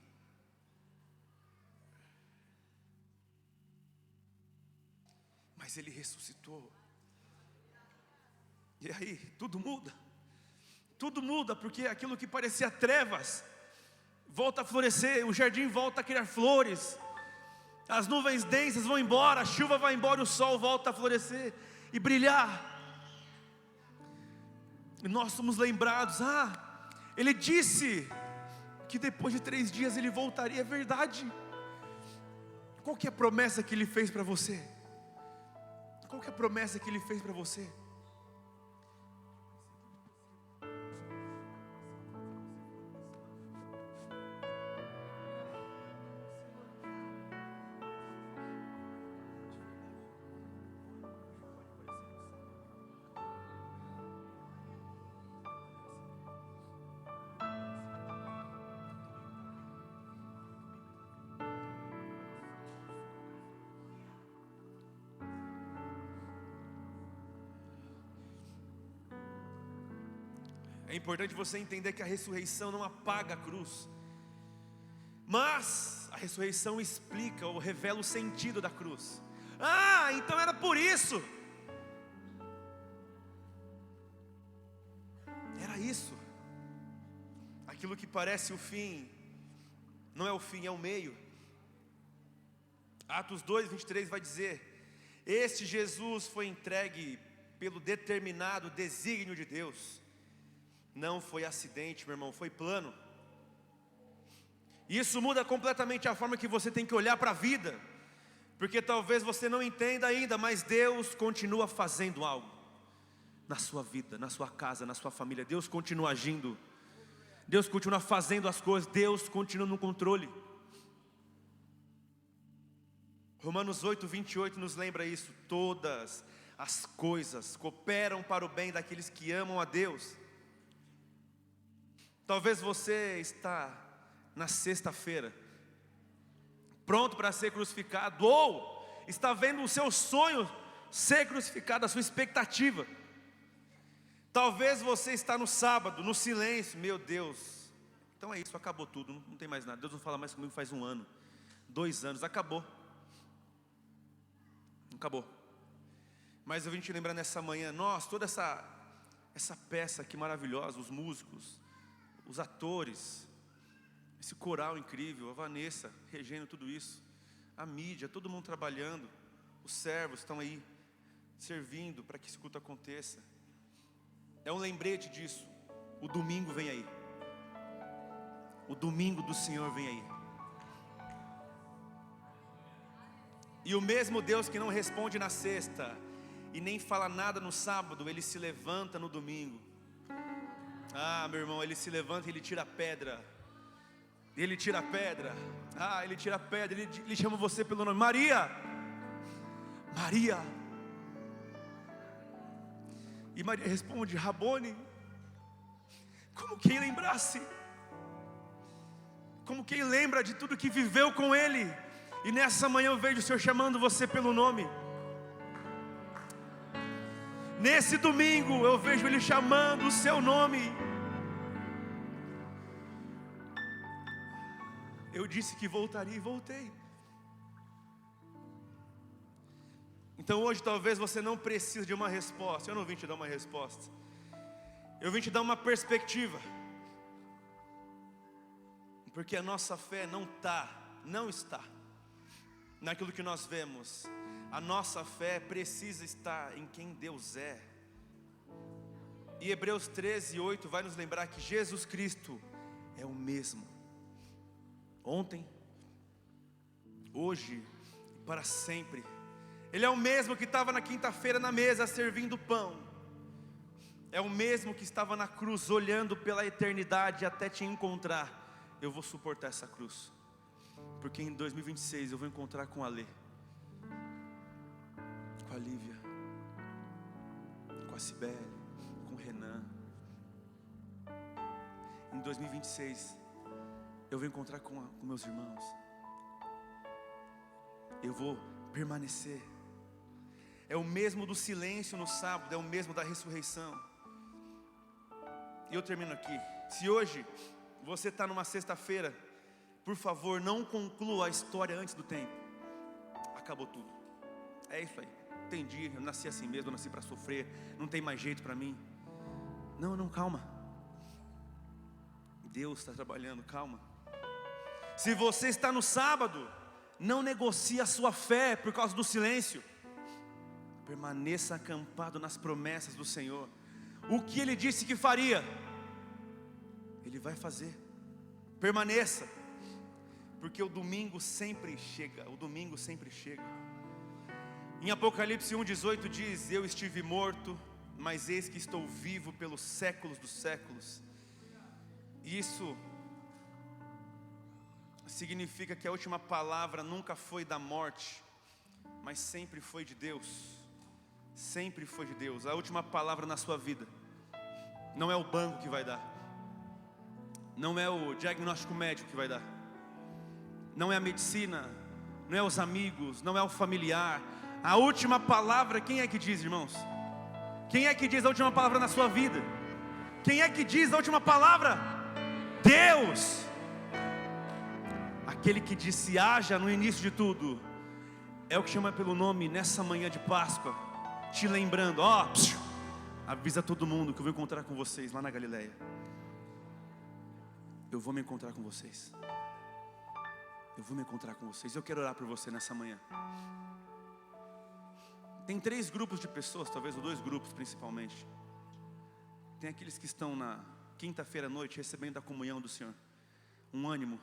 Mas Ele ressuscitou. E aí tudo muda. Tudo muda, porque aquilo que parecia trevas volta a florescer, o jardim volta a criar flores, as nuvens densas vão embora, a chuva vai embora e o sol volta a florescer e brilhar. E nós somos lembrados, ele disse que depois de 3 dias ele voltaria, é verdade. Qual que é a promessa que ele fez para você? Qual que é a promessa que ele fez para você? É importante você entender que a ressurreição não apaga a cruz, mas a ressurreição explica ou revela o sentido da cruz. Então era por isso. Era isso. Aquilo que parece o fim, não é o fim, é o meio. Atos 2:23 vai dizer: este Jesus foi entregue pelo determinado desígnio de Deus. Não foi acidente, meu irmão, foi plano. Isso muda completamente a forma que você tem que olhar para a vida, porque talvez você não entenda ainda, mas Deus continua fazendo algo na sua vida, na sua casa, na sua família. Deus continua agindo, Deus continua fazendo as coisas, Deus continua no controle. Romanos 8:28 nos lembra isso: todas as coisas cooperam para o bem daqueles que amam a Deus. Talvez você está na sexta-feira, pronto para ser crucificado, ou está vendo o seu sonho ser crucificado, a sua expectativa. Talvez você está no sábado, no silêncio, meu Deus, então é isso, acabou tudo, não tem mais nada. Deus não fala mais comigo faz 1 ano, 2 anos, acabou. Mas eu vim te lembrar nessa manhã, toda essa peça aqui maravilhosa, os músicos, os atores, esse coral incrível, a Vanessa regendo tudo isso, a mídia, todo mundo trabalhando, os servos estão aí servindo para que esse culto aconteça. É um lembrete disso. O domingo vem aí, o domingo do Senhor vem aí. E o mesmo Deus que não responde na sexta e nem fala nada no sábado, Ele se levanta no domingo. Meu irmão, Ele se levanta e Ele tira a pedra. Ele tira a pedra. Ele tira a pedra. Ele chama você pelo nome: Maria, Maria. E Maria responde: Rabone. Como quem lembrasse, como quem lembra de tudo que viveu com Ele. E nessa manhã eu vejo o Senhor chamando você pelo nome. Nesse domingo eu vejo Ele chamando o seu nome. Eu disse que voltaria e voltei. Então hoje talvez você não precise de uma resposta. Eu não vim te dar uma resposta, eu vim te dar uma perspectiva. Porque a nossa fé não está naquilo que nós vemos. A nossa fé precisa estar em quem Deus é. E Hebreus 13:8 vai nos lembrar que Jesus Cristo é o mesmo ontem, hoje e para sempre. Ele é o mesmo que estava na quinta-feira na mesa servindo pão. É o mesmo que estava na cruz olhando pela eternidade até te encontrar. Eu vou suportar essa cruz, porque em 2026 eu vou encontrar com a Lê, com a Lívia, com a Cibele, com o Renan. Em 2026 eu vou encontrar com meus irmãos. Eu vou permanecer. É o mesmo do silêncio no sábado, é o mesmo da ressurreição. E eu termino aqui. Se hoje você está numa sexta-feira, por favor, não conclua a história antes do tempo. Acabou tudo. É isso aí. Entendi, eu nasci assim mesmo, eu nasci para sofrer, não tem mais jeito para mim. Não, calma. Deus está trabalhando, calma. Se você está no sábado, não negocie a sua fé por causa do silêncio. Permaneça acampado nas promessas do Senhor. O que Ele disse que faria, Ele vai fazer. Permaneça, porque o domingo sempre chega. O domingo sempre chega. Em Apocalipse 1:18 diz: eu estive morto, mas eis que estou vivo pelos séculos dos séculos. Isso significa que a última palavra nunca foi da morte, mas sempre foi de Deus. Sempre foi de Deus. A última palavra na sua vida não é o banco que vai dar, não é o diagnóstico médico que vai dar, não é a medicina, não é os amigos, não é o familiar. A última palavra, quem é que diz, irmãos? Quem é que diz a última palavra na sua vida? Quem é que diz a última palavra? Deus. Aquele que disse haja no início de tudo, é o que chama pelo nome nessa manhã de Páscoa, te lembrando, avisa todo mundo que eu vou encontrar com vocês lá na Galileia. Eu vou me encontrar com vocês. Eu vou me encontrar com vocês. Eu quero orar por você nessa manhã. Tem 3 grupos de pessoas, talvez, ou 2 grupos principalmente. Tem aqueles que estão na quinta-feira à noite recebendo a comunhão do Senhor, um ânimo.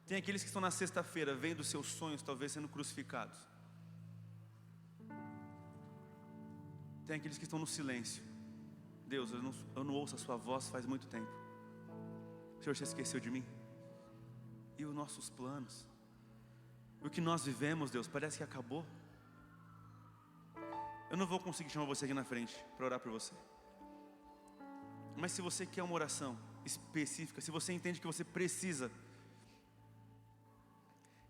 Tem aqueles que estão na sexta-feira vendo seus sonhos talvez sendo crucificados. Tem aqueles que estão no silêncio. Deus, eu não ouço a sua voz faz muito tempo. O Senhor se esqueceu de mim? E os nossos planos? O que nós vivemos, Deus, parece que acabou. Eu não vou conseguir chamar você aqui na frente para orar por você. Mas se você quer uma oração específica, se você entende que você precisa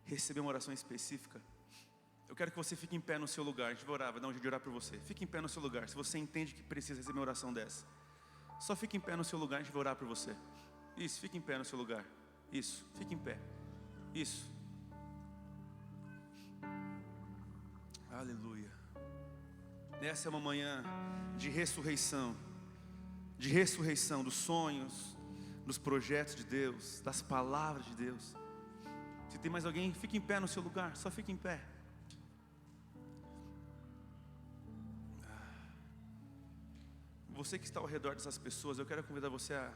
receber uma oração específica, eu quero que você fique em pé no seu lugar. A gente vai orar, vai dar um jeito de orar por você. Fique em pé no seu lugar. Se você entende que precisa receber uma oração dessa, só fique em pé no seu lugar, a gente vai orar por você. Isso, fique em pé no seu lugar. Isso, fique em pé. Isso. Aleluia. Essa é uma manhã de ressurreição dos sonhos, dos projetos de Deus, das palavras de Deus. Se tem mais alguém, fique em pé no seu lugar, só fique em pé. Você que está ao redor dessas pessoas, eu quero convidar você a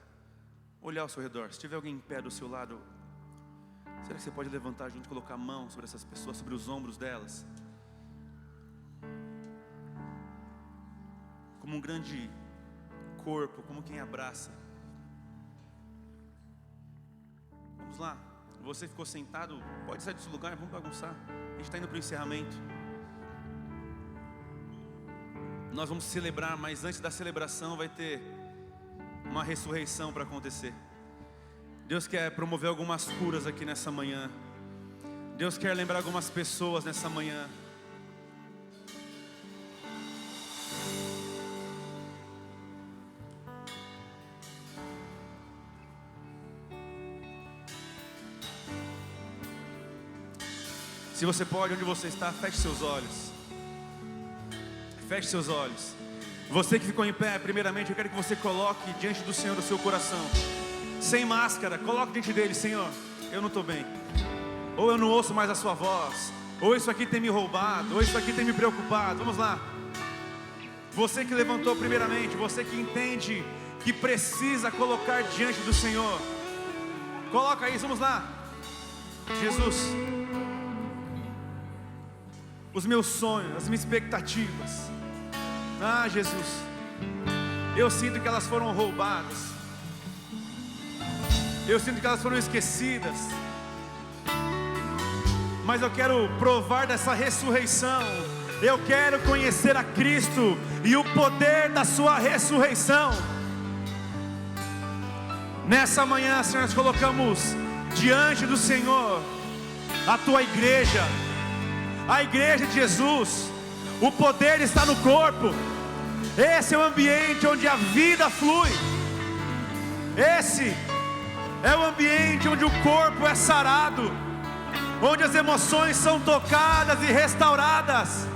olhar ao seu redor. Se tiver alguém em pé do seu lado, será que você pode levantar junto e colocar a mão sobre essas pessoas, sobre os ombros delas? Como um grande corpo, como quem abraça. Vamos lá. Você ficou sentado, pode sair do seu lugar, vamos bagunçar. A gente está indo para o encerramento. Nós vamos celebrar, mas antes da celebração vai ter uma ressurreição para acontecer. Deus quer promover algumas curas aqui nessa manhã. Deus quer lembrar algumas pessoas nessa manhã. Se você pode, onde você está, feche seus olhos. Feche seus olhos. Você que ficou em pé, primeiramente eu quero que você coloque diante do Senhor o seu coração, sem máscara. Coloque diante dele: Senhor, eu não estou bem, ou eu não ouço mais a sua voz, ou isso aqui tem me roubado, ou isso aqui tem me preocupado. Vamos lá. Você que levantou primeiramente, você que entende que precisa colocar diante do Senhor, coloca isso, vamos lá. Jesus, os meus sonhos, as minhas expectativas, Jesus, eu sinto que elas foram roubadas, eu sinto que elas foram esquecidas, mas eu quero provar dessa ressurreição. Eu quero conhecer a Cristo e o poder da sua ressurreição. Nessa manhã, Senhor, nós colocamos diante do Senhor a tua igreja, a igreja de Jesus. O poder está no corpo. Esse é o ambiente onde a vida flui. Esse é o ambiente onde o corpo é sarado, onde as emoções são tocadas e restauradas.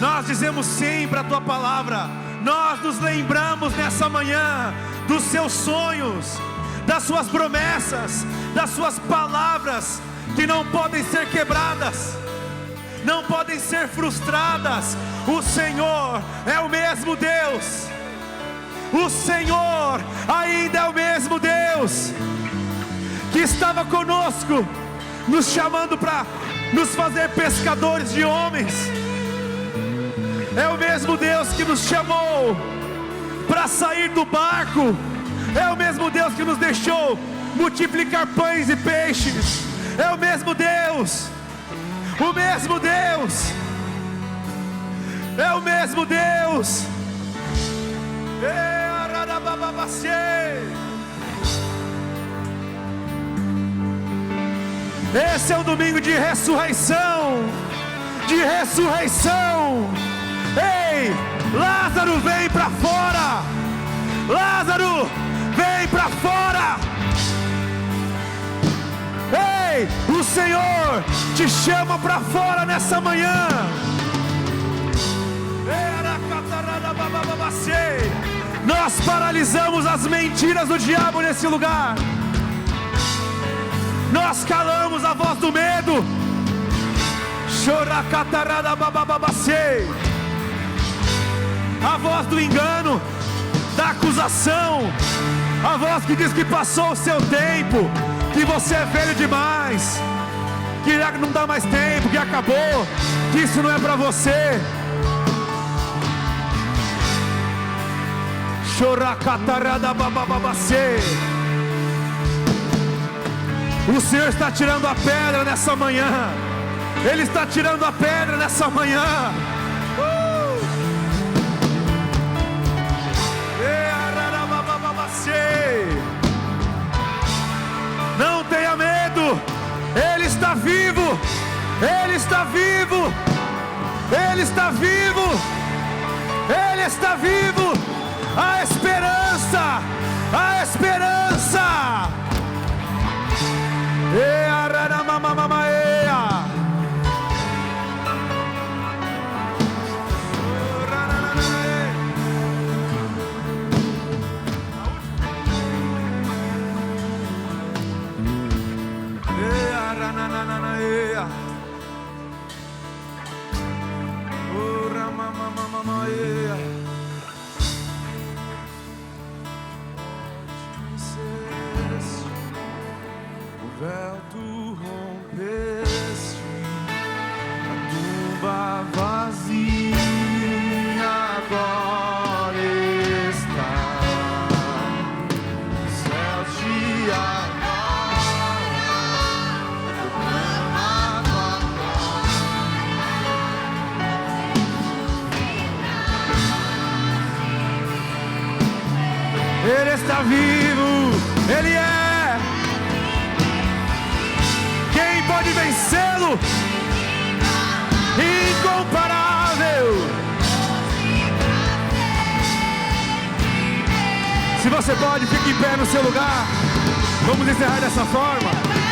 Nós dizemos sim para a tua palavra. Nós nos lembramos nessa manhã dos seus sonhos, das suas promessas, das suas palavras, que não podem ser quebradas, não podem ser frustradas. O Senhor é o mesmo Deus. O Senhor ainda é o mesmo Deus que estava conosco, nos chamando para nos fazer pescadores de homens. É o mesmo Deus que nos chamou para sair do barco. É o mesmo Deus que nos deixou multiplicar pães e peixes. É o mesmo Deus. O mesmo Deus. É o mesmo Deus. Esse é o domingo de ressurreição. De ressurreição. Ei, Lázaro, vem para fora. Lázaro, vem para fora. Ei, o Senhor te chama para fora nessa manhã. Nós paralisamos as mentiras do diabo nesse lugar. Nós calamos a voz do medo. A voz do engano, da acusação, a voz que diz que passou o seu tempo, que você é velho demais, que já não dá mais tempo, que acabou, que isso não é para você. O Senhor está tirando a pedra nessa manhã. Ele está tirando a pedra nessa manhã. Não tenha medo. Ele está vivo. Ele está vivo. Ele está vivo. Ele está vivo. A esperança. A esperança. O véu tu rompeste, a tumba vazia agora está. Os céus te Ele está vivo, Ele é. Quem pode vencê-lo? Incomparável. Se você pode, fique em pé no seu lugar. Vamos encerrar dessa forma.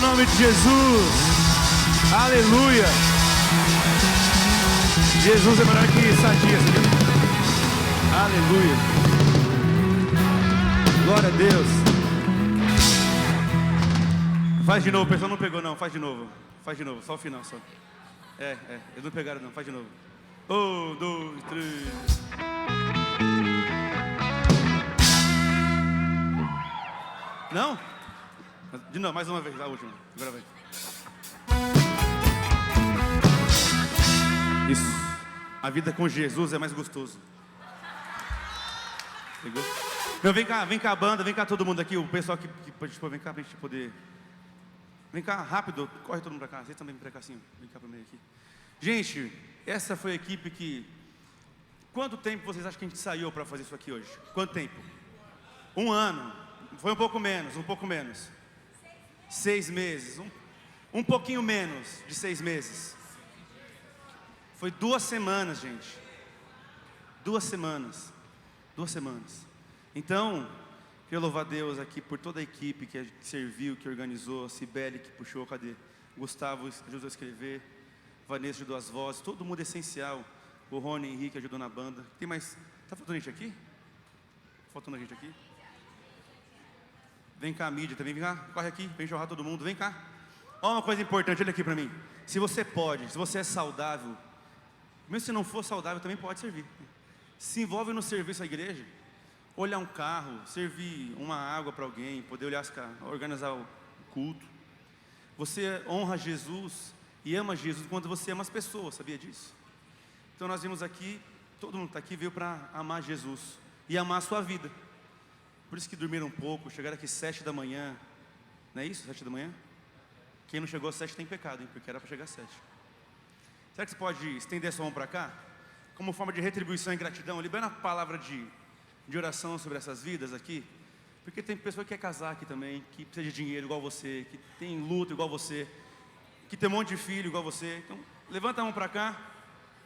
ao nome de Jesus. Aleluia. Jesus é melhor que Sadias, viu? Aleluia. Glória a Deus. Faz de novo, o pessoal não pegou não, faz de novo. Faz de novo, só o final só. Eles não pegaram não, faz de novo. 1, 2, 3. Não? De novo, mais uma vez, a última. Agora vai. Isso. A vida com Jesus é mais gostoso. Pegou? Meu, vem cá, banda, vem cá todo mundo aqui, o pessoal que participou, vem cá pra gente poder. Vem cá, rápido, corre todo mundo pra cá. Vocês também vem pra cá assim, vem cá pro meio aqui. Gente, essa foi a equipe que. Quanto tempo vocês acham que a gente ensaiou para fazer isso aqui hoje? Quanto tempo? 1 ano. Foi um pouco menos. 6 meses. Um pouquinho menos de 6 meses. Foi 2 semanas, gente. 2 semanas. 2 semanas. Então, quero louvar a Deus aqui por toda a equipe que serviu, que organizou, a Cibele que puxou, cadê? Gustavo ajudou a escrever, Vanessa ajudou as vozes, todo mundo essencial. O Rony Henrique ajudou na banda. Tem mais? Tá faltando gente aqui? Faltando gente aqui? Vem cá, a mídia também, vem cá, corre aqui, vem jorrar todo mundo, vem cá. Ó, uma coisa importante, olha aqui pra mim. Se você pode, se você é saudável, mesmo se não for saudável, também pode servir. Se envolve no serviço à igreja. Olhar um carro, servir uma água para alguém, poder olhar organizar o culto. Você honra Jesus e ama Jesus quando você ama as pessoas, sabia disso? Então nós vimos aqui, todo mundo está aqui, veio para amar Jesus e amar a sua vida. Por isso que dormiram um pouco, chegaram aqui 7 da manhã. Não é isso? 7 da manhã? Quem não chegou às 7 tem pecado, hein? Porque era para chegar às 7. Será que você pode estender a sua mão para cá? Como forma de retribuição e gratidão, libera uma palavra de oração sobre essas vidas aqui. Porque tem pessoa que quer casar aqui também, que precisa de dinheiro igual você, que tem luta igual você, que tem um monte de filho igual você. Então, levanta a mão para cá,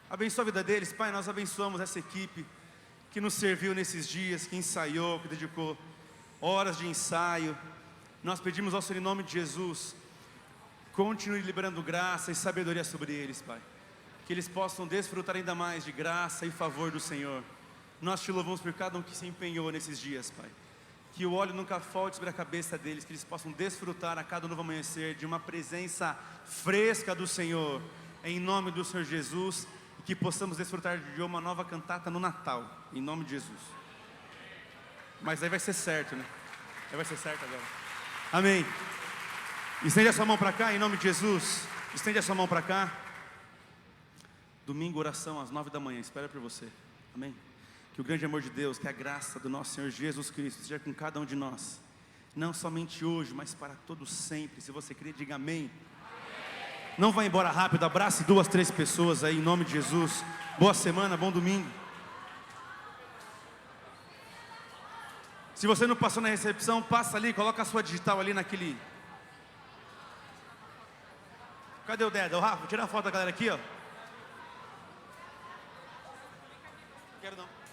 abençoa a vida deles. Pai, nós abençoamos essa equipe que nos serviu nesses dias, que ensaiou, que dedicou horas de ensaio. Nós pedimos ao Senhor em nome de Jesus, continue liberando graça e sabedoria sobre eles, Pai. Que eles possam desfrutar ainda mais de graça e favor do Senhor. Nós te louvamos por cada um que se empenhou nesses dias, Pai. Que o óleo nunca falte sobre a cabeça deles, que eles possam desfrutar a cada novo amanhecer de uma presença fresca do Senhor, em nome do Senhor Jesus, e que possamos desfrutar de uma nova cantata no Natal, em nome de Jesus. Mas aí vai ser certo, né? Aí vai ser certo agora. Amém. Estende a sua mão para cá, em nome de Jesus. Estende a sua mão para cá. Domingo, oração às 9 da manhã, espero por você. Amém. Que o grande amor de Deus, que a graça do nosso Senhor Jesus Cristo esteja com cada um de nós, não somente hoje, mas para todo sempre. Se você crê, diga amém. Não vá embora rápido, abrace 2, 3 pessoas aí, em nome de Jesus. Boa semana, bom domingo. Se você não passou na recepção, passa ali, coloca a sua digital ali naquele... Cadê o Deda? O Rafa, tira a foto da galera aqui, ó. Quero não.